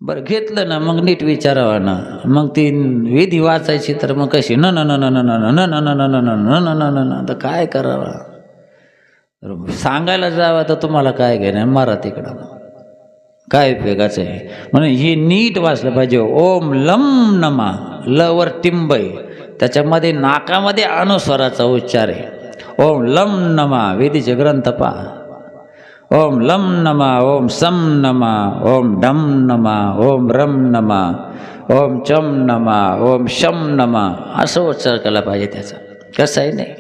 बरं घेतलं ना मग नीट विचारावं ना, मग ती विधी वाचायची तर मग कशी न न न न न न न न न न न न न न न न तर काय करावं? सांगायला जावं तर तुम्हाला काय घेणं, मारा तिकडं, काय उपयोगाचं आहे? म्हणून ही नीट वाचलं पाहिजे. ओम लम नमा, ल वर टिंबय, त्याच्यामध्ये नाकामध्ये अनुस्वाराचा उच्चार आहे. ओम लम नमा, वेदीचे ग्रंथ पहा. ओम लम नमा, ओम सम नमा, ओम डम नमा, ओम रम नमा, ओम चम नमा, ओम शम नमा, असं उच्चार केला पाहिजे त्याचा. कसं आहे नाही,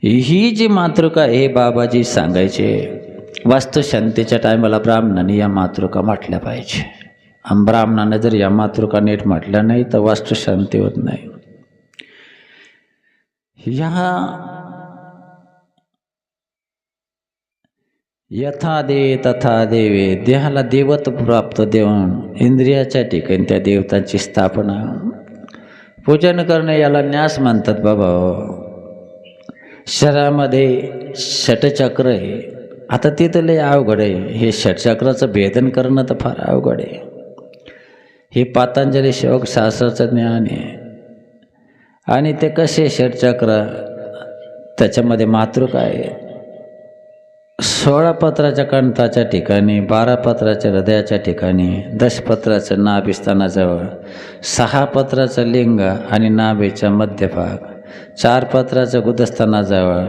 ही जी मातृका हे बाबाजी सांगायचे, वास्तुशांतीच्या टायमाला ब्राह्मणाने या मातृका म्हटल्या पाहिजे. आणि ब्राह्मणाने जर या मातृका नीट म्हटल्या नाही तर वास्तुशांती होत नाही. ह्या यथा दे तथा देवे, देहाला देवत्व प्राप्त देऊन इंद्रियाच्या ठिकाणी त्या देवतांची स्थापना, पूजन करणे याला न्यास म्हणतात बाबा. शरीरामध्ये षटचक्र आहे. आता तिथं लय अवघड आहे. हे षटचक्राचं भेदन करणं तर फार अवघड आहे. हे पातंजली योग शास्त्राचं ज्ञान आहे. आणि ते कसे षटचक्र, त्याच्यामध्ये मातृका आहे. 16 पत्राच्या कंठाच्या ठिकाणी, 12 पत्राच्या हृदयाच्या ठिकाणी, 10 पत्राचं नाभिस्थानाजवळ, 6 पत्राचं लिंग आणि नाभीचा मध्यभाग, 4 पत्राचं गुदस्थानाजवळ,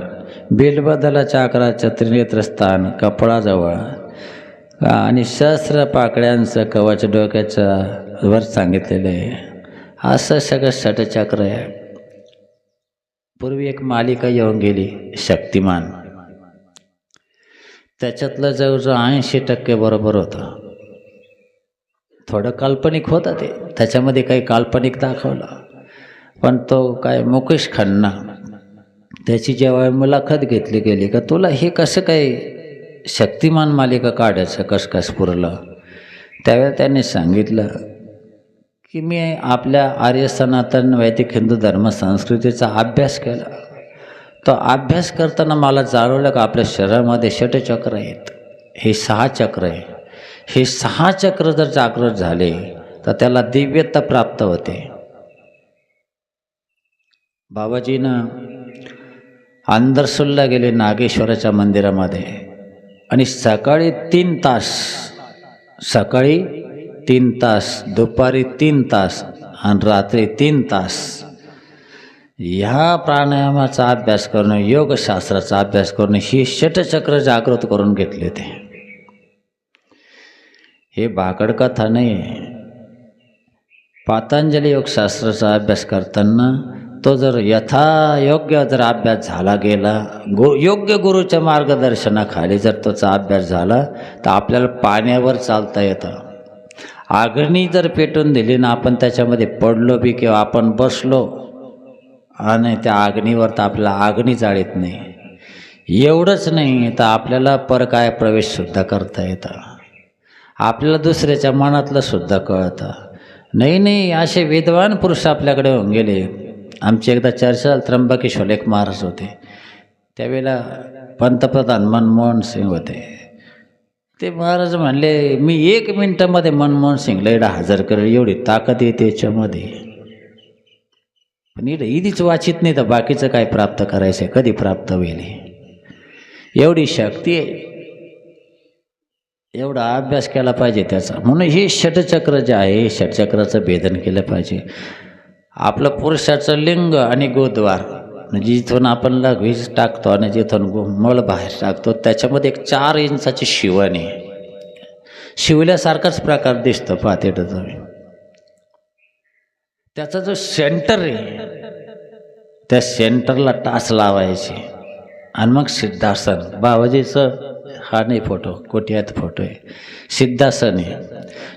बिलबदलाच्या आकाराचं त्रिनेत्रस्थान कपाळाजवळ, आणि सहस्र पाकड्यांचं कवच डोक्याच्या वर सांगितलेलं आहे. असं सगळं षटचक्र आहे. पूर्वी एक मालिका येऊन गेली शक्तिमान, त्याच्यातलं जवळजवळ 80% बरोबर होतं. थोडं काल्पनिक होतं ते, त्याच्यामध्ये काही काल्पनिक दाखवलं. पण तो काय मुकेश खन्ना, त्याची जेव्हा मुलाखत घेतली गेली का तुला हे कसं काय शक्तिमान मालिका काढायचं कसं कसं पुरलं, त्यावेळेला त्यांनी सांगितलं की मी आपल्या आर्य सनातन वैदिक हिंदू धर्म संस्कृतीचा अभ्यास केला. तो अभ्यास करताना मला जाणवलं का आपल्या शरीरामध्ये षटचक्र आहेत. हे 6 चक्र आहे. हे 6 चक्र जर जागृत झाले तर त्याला दिव्यता प्राप्त होते. बाबाजीनं अंदरसूलला गेले नागेश्वराच्या मंदिरामध्ये, आणि सकाळी 3 तास, सकाळी 3 तास, दुपारी 3 तास आणि रात्री 3 तास ह्या प्राणायामाचा अभ्यास करणं, योगशास्त्राचा अभ्यास करणं, ही षटचक्र जागृत करून घेतले ते. हे भाकड कथा नाही. पातंजली योगशास्त्राचा अभ्यास करताना तो जर यथायोग्य जर अभ्यास झाला गेला, योग्य गुरुच्या मार्गदर्शनाखाली जर त्याचा अभ्यास झाला तर आपल्याला पाण्यावर चालता येतं. अग्नी जर पेटून दिली ना, आपण त्याच्यामध्ये पडलो बी किंवा आपण बसलो आणि त्या अग्नीवर तर आपल्याला अग्नी जाळीत नाही. एवढंच नाही तर आपल्याला परकाय प्रवेशसुद्धा करता येतं. आपल्याला दुसऱ्याच्या मनातलं सुद्धा कळतं. नाही असे विद्वान पुरुष आपल्याकडे होऊन गेले. आमची एकदा चर्चा त्र्यंबकेश्वर एक महाराज होते, त्यावेळेला पंतप्रधान मनमोहन सिंग होते. ते महाराज म्हणले मी 1 मिनिटामध्ये मनमोहन सिंगला एवढा हजर करेल, एवढी ताकद येते याच्यामध्ये. पण इथेच वाचित नाही तर बाकीचं काय प्राप्त करायचं, कधी प्राप्त होईल? एवढी शक्ती आहे. एवढा अभ्यास केला पाहिजे त्याचा. म्हणून हे षटचक्र जे आहे, हे षटचक्राचं भेदन केलं पाहिजे. आपलं पुरुषाचं लिंग आणि गोद्वार, म्हणजे जिथून आपण वीज टाकतो आणि जिथून मळ बाहेर टाकतो, त्याच्यामध्ये एक 4 इंचाची शिवण आहे. शिवल्यासारखाच प्रकार दिसतो पाहते तुम्ही. त्याचा जो सेंटर आहे त्या सेंटरला टाच लावायचे आणि मग सिद्धासन. बाबाजीचं हा नाही फोटो, कोठ्यात फोटो आहे. सिद्धासन आहे.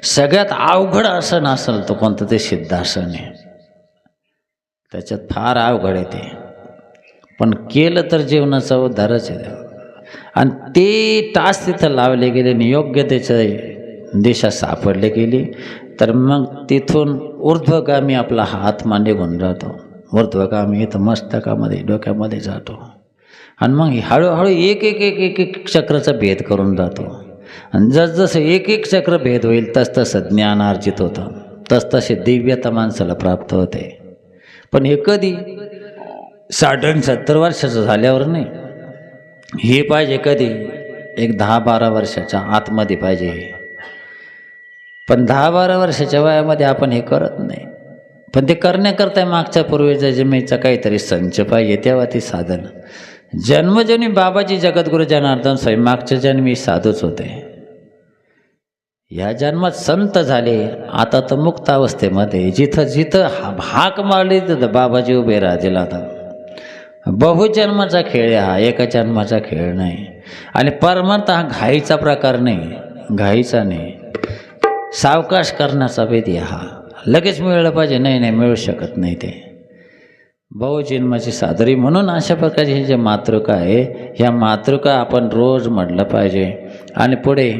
सगळ्यात अवघड आसन असेल तो कोणतं ते सिद्धासन आहे. त्याच्यात फार अवघड आहे ते, पण केलं तर जीवनाचा उद्धारच आहे. आणि ते टाच तिथं लावले गेले आणि योग्य त्याचं दिशा सापडली गेली तर मग तिथून ऊर्ध्वगामी आपला आत्मा निघून जातो. ऊर्ध्वगामी इथं मस्तकामध्ये डोक्यामध्ये जातो आणि मग हळूहळू एक एक एक एक एक चक्राचा भेद करून जातो. आणि जसजसं एक एक चक्र भेद होईल तसतसं ज्ञान अर्जित होतं, तसतसे दिव्यता माणसाला प्राप्त होते. पण हे कधी 60-70 वर्षाचं झाल्यावर नाही, हे पाहिजे कधी एक 10-12 वर्षाच्या आतमध्ये पाहिजे हे. पण 10-12 वर्षाच्या वयामध्ये आपण हे करत नाही. पण ते करण्याकरता मागच्या पूर्वीच्या जन्मीचा काहीतरी संच पाहिजे, तेव्हा ती साधन. जन्मजन्मी बाबाजी जगद्गुरु जनार्दन स्वामी मागच्या जन्मी साधूच होते, या जन्मात संत झाले. आता तर मुक्त अवस्थेमध्ये जिथं जिथं हाक मारली तिथं बाबाजी उभे राहतील. आता बहुजन्माचा खेळ हा, एका जन्माचा खेळ नाही. आणि परमार्थ हा घाईचा प्रकार नाही, घाईचा नाही, सावकाश करण्याचा विधी हा. लगेच मिळलं पाहिजे, नाही नाही मिळू शकत नाही ते. बहुजन्माची सादरी. म्हणून अशा प्रकारचे हे जे मातृका आहे, ह्या मातृका आपण रोज म्हटलं पाहिजे. आणि पुढे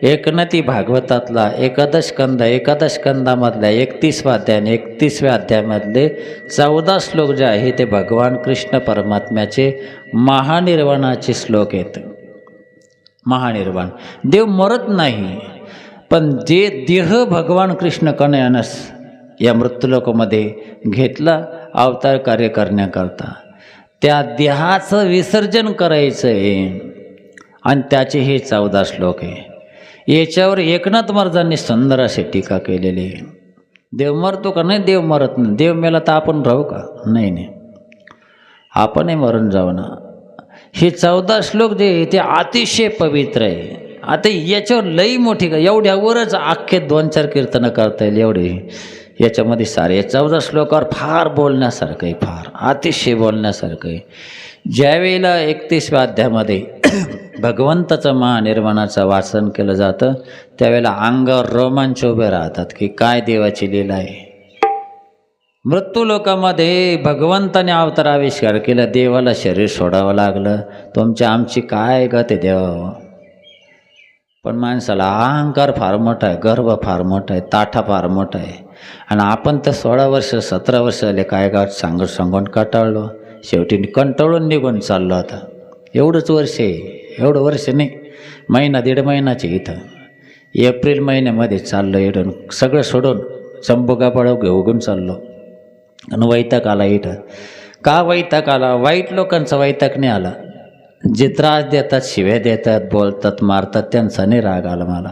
एकनती भागवतातला एकादश स्कंदामधल्या 31व्या अध्याय आणि 31व्या अध्यायामधले 14 श्लोक जे आहे ते भगवान कृष्ण परमात्म्याचे महानिर्वाणाचे श्लोक आहेत. महानिर्वाण, देव मरत नाही, पण जे देह भगवान कृष्ण कन्यानस या मृत्यूलोकामध्ये घेतला अवतार कार्य करण्याकरता, त्या देहाचं विसर्जन करायचं आहे. आणि त्याचे हे 14 श्लोक आहे. याच्यावर एकनाथ महाराजांनी सुंदर अशी टीका केलेली आहे. देव मरतो का? नाही, देव मरत नाही. देव मेला तर आपण राहू का? नाही नाही, आपणही मरून जाऊ ना. हे 14 श्लोक जे आहे ते अतिशय पवित्र आहे. आता याच्यावर लई मोठी का, एवढ्यावरच अख्खे 2-4 कीर्तनं करता येईल एवढे याच्यामध्ये सारे. या 14 श्लोकावर फार बोलण्यासारखं आहे, फार अतिशय बोलण्यासारखं आहे. ज्यावेळेला 31व्या अध्यायामध्ये भगवंताचं महानिर्वाणाचं वाचन केलं जातं, त्यावेळेला अंगावर रोमांच उभे राहतात की काय देवाची लीला आहे. मृत्यूलोकामध्ये भगवंताने अवतार आविष्कार केला, देवाला शरीर सोडावं लागलं. तुमच्या आमची काय गत देवा. पण माणसाला अहंकार फार मोठा आहे, गर्व फार मोठा आहे, ताठा फार मोठा आहे. आणि आपण तर 16 वर्ष 17 वर्ष झाले काय गाठ सांगून कंटाळलो. शेवटी कंटाळून निघून चाललो. आता एवढंच वर्ष आहे, एवढं वर्ष नाही, महिना 1.5 महिन्याचे इथं एप्रिल महिन्यामध्ये चाललो. इथून सगळं सोडून चंबुकापळं घेऊन चाललो. आणि वैताग आला इथं. का वैताग आला? वाईट लोकांचा वैताग नाही आला. जे त्रास देतात, शिव्या देतात, बोलतात, मारतात, त्यांचा नाही राग आला मला.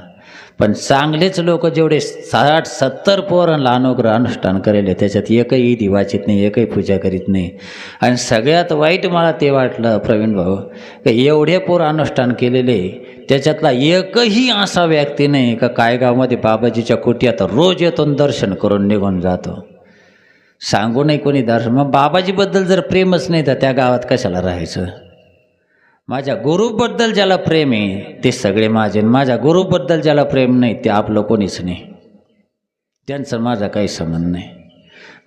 पण चांगलेच लोक जेवढे 60-70 पोरांना अनुग्रह अनुष्ठान करेले, त्याच्यात एकही ईदी वाचित नाही, एकही पूजा करीत नाही. आणि सगळ्यात वाईट मला ते वाटलं प्रवीण भाऊ, की एवढे पोर अनुष्ठान केलेले, त्याच्यातला एकही असा व्यक्ती नाही का काय गावामध्ये बाबाजीच्या कुटीत रोज येतो दर्शन करून निघून जातो. सांगू नाही कोणी दर्शन. मग बाबाजीबद्दल जर प्रेमच नाही तर त्या गावात कशाला राहायचं? माझ्या गुरुबद्दल ज्याला प्रेम आहे ते सगळे माझे, माझ्या गुरुबद्दल ज्याला प्रेम नाही ते आपलं कोणीच नाही, त्यांचं माझा काही संबंध नाही.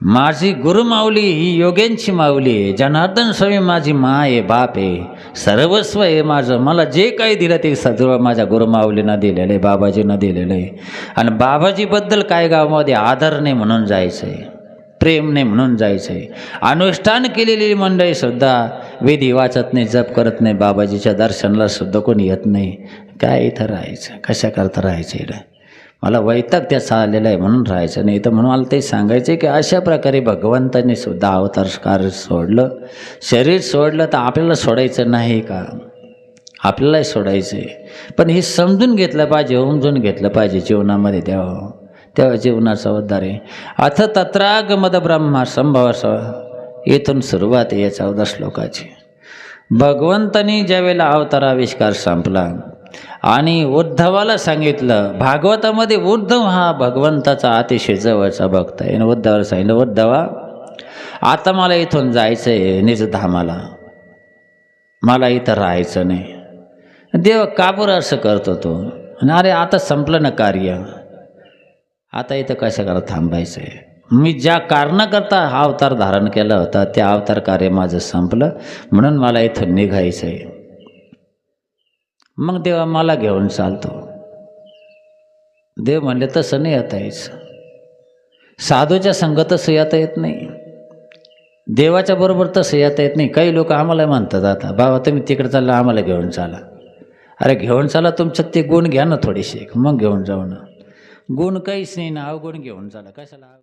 माझी गुरुमाऊली ही योग्यांची माऊली आहे. जनार्दन स्वामी माझी मा आहे, बाप आहे, सर्वस्व आहे माझं. मला जे काही दिलं ते सगळं माझ्या गुरुमाऊलीनं दिलेलं आहे, बाबाजीनं दिलेलं आहे. आणि बाबाजीबद्दल काय गावामध्ये आदर नाही म्हणून जायचं आहे, प्रेम नाही म्हणून जायचं आहे. अनुष्ठान केलेली मंडळीसुद्धा विधी वाचत नाही, जप करत नाही, बाबाजीच्या दर्शनाला सुद्धा कोणी येत नाही. काय इथं राहायचं? कशा करता राहायचं? इथं मला वैताग त्याचा आलेला आहे म्हणून राहायचं नाही. तर म्हणून मला ते सांगायचं आहे की अशा प्रकारे भगवंतांनी सुद्धा अवतार सोडलं, शरीर सोडलं, तर आपल्याला सोडायचं नाही का? आपल्यालाही सोडायचं आहे. पण हे समजून घेतलं पाहिजे, उमजून घेतलं पाहिजे जीवनामध्ये, तेव्हा जीवनाचा उद्धार आहे. अथ तत्रागमद ब्रह्मा संभवस, इथून सुरुवात आहे या 14 श्लोकाची. भगवंतानी ज्यावेळेला अवताराविष्कार संपला आणि उद्धवाला सांगितलं, भागवतामध्ये उद्धव हा भगवंताचा अतिशय जवळचा भक्त आहे. उद्धवाला सांगितलं, उद्धवा आता मला इथून जायचं आहे निजधामाला, मला इथं राहायचं नाही. देव का बरं असं करतो तो? अरे आता संपलं ना कार्य, आता इथं कशाला थांबायचं आहे? मी ज्या कारणाकरता हा अवतार धारण केला होता त्या अवतार कार्य माझं संपलं, म्हणून मला इथून निघायचं आहे. मग देवा मला घेऊन चालतो. देव म्हणले तसं नाही येता यायचं, साधूच्या संग तसं येता येत नाही, देवाच्या बरोबर तसं येता येत नाही. काही लोक आम्हाला म्हणतात, आता बाबा तुम्ही तिकडे चालला आम्हाला घेऊन चाला. अरे घेऊन चला तुमच्यात ते गुण घ्या ना थोडेसे, मग घेऊन जाऊ ना. गुण काहीच नाही ना, अवगुण घेऊन चला कशाला.